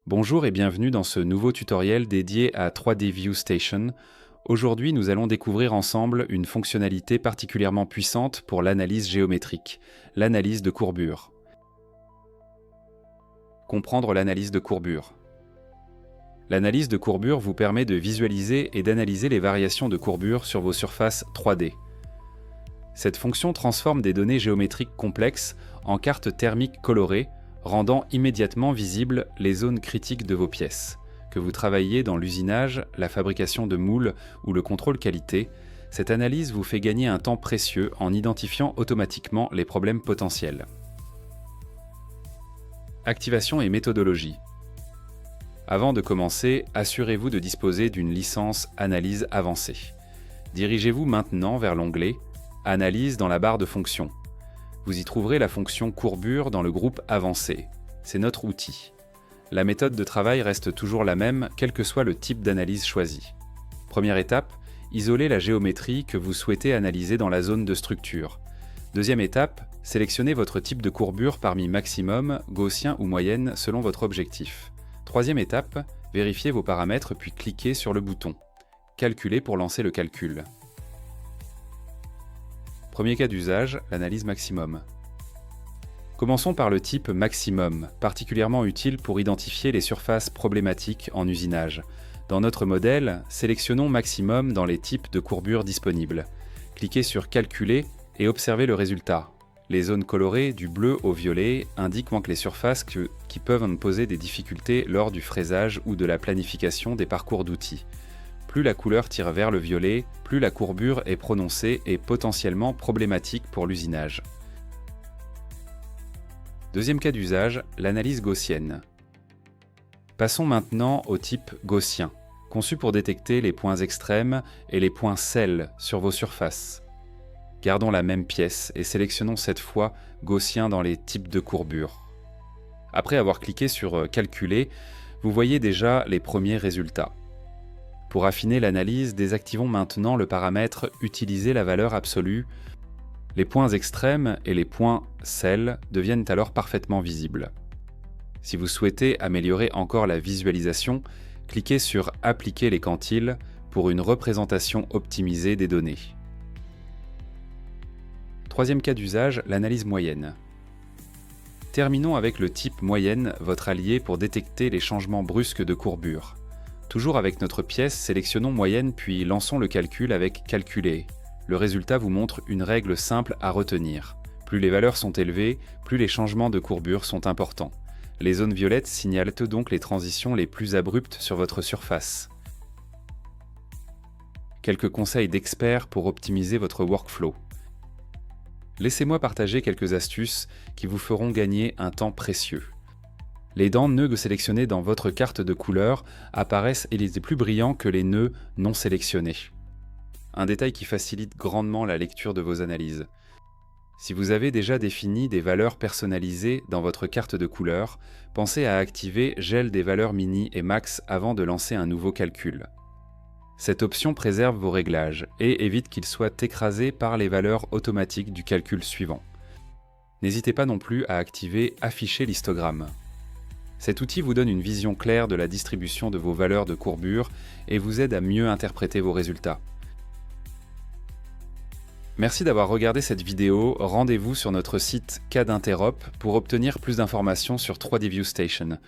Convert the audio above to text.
Bonjour et bienvenue dans ce nouveau tutoriel dédié à 3D View Station. Aujourd'hui, nous allons découvrir ensemble une fonctionnalité particulièrement puissante pour l'analyse géométrique, l'analyse de courbure. Comprendre l'analyse de courbure. L'analyse de courbure vous permet de visualiser et d'analyser les variations de courbure sur vos surfaces 3D. Cette fonction transforme des données géométriques complexes en cartes thermiques colorées, rendant immédiatement visibles les zones critiques de vos pièces. Que vous travailliez dans l'usinage, la fabrication de moules ou le contrôle qualité, cette analyse vous fait gagner un temps précieux en identifiant automatiquement les problèmes potentiels. Activation et méthodologie. Avant de commencer, assurez-vous de disposer d'une licence Analyse avancée. Dirigez-vous maintenant vers l'onglet Analyse dans la barre de fonctions. Vous y trouverez la fonction courbure dans le groupe avancé. C'est notre outil. La méthode de travail reste toujours la même, quel que soit le type d'analyse choisi. Première étape, isolez la géométrie que vous souhaitez analyser dans la zone de structure. Deuxième étape, sélectionnez votre type de courbure parmi maximum, gaussien ou moyenne selon votre objectif. Troisième étape, vérifiez vos paramètres puis cliquez sur le bouton. Calculez pour lancer le calcul. Premier cas d'usage, l'analyse maximum. Commençons par le type maximum, particulièrement utile pour identifier les surfaces problématiques en usinage. Dans notre modèle, sélectionnons maximum dans les types de courbures disponibles. Cliquez sur Calculer et observez le résultat. Les zones colorées du bleu au violet indiquent que les surfaces qui peuvent nous poser des difficultés lors du fraisage ou de la planification des parcours d'outils. Plus la couleur tire vers le violet, plus la courbure est prononcée et potentiellement problématique pour l'usinage. Deuxième cas d'usage, l'analyse gaussienne. Passons maintenant au type gaussien, conçu pour détecter les points extrêmes et les points sels sur vos surfaces. Gardons la même pièce et sélectionnons cette fois gaussien dans les types de courbures. Après avoir cliqué sur Calculer, vous voyez déjà les premiers résultats. Pour affiner l'analyse, désactivons maintenant le paramètre « Utiliser la valeur absolue ». Les points extrêmes et les points sels deviennent alors parfaitement visibles. Si vous souhaitez améliorer encore la visualisation, cliquez sur « Appliquer les quantiles » pour une représentation optimisée des données. Troisième cas d'usage, l'analyse moyenne. Terminons avec le type moyenne, votre allié pour détecter les changements brusques de courbure. Toujours avec notre pièce, sélectionnons moyenne puis lançons le calcul avec Calculer. Le résultat vous montre une règle simple à retenir. Plus les valeurs sont élevées, plus les changements de courbure sont importants. Les zones violettes signalent donc les transitions les plus abruptes sur votre surface. Quelques conseils d'experts pour optimiser votre workflow. Laissez-moi partager quelques astuces qui vous feront gagner un temps précieux. Les nœuds sélectionnés dans votre carte de couleurs apparaissent et ils sont plus brillants que les nœuds non sélectionnés. Un détail qui facilite grandement la lecture de vos analyses. Si vous avez déjà défini des valeurs personnalisées dans votre carte de couleurs, pensez à activer Gel des valeurs mini et max avant de lancer un nouveau calcul. Cette option préserve vos réglages et évite qu'ils soient écrasés par les valeurs automatiques du calcul suivant. N'hésitez pas non plus à activer Afficher l'histogramme. Cet outil vous donne une vision claire de la distribution de vos valeurs de courbure et vous aide à mieux interpréter vos résultats. Merci d'avoir regardé cette vidéo. Rendez-vous sur notre site CAD Interop pour obtenir plus d'informations sur 3D View Station.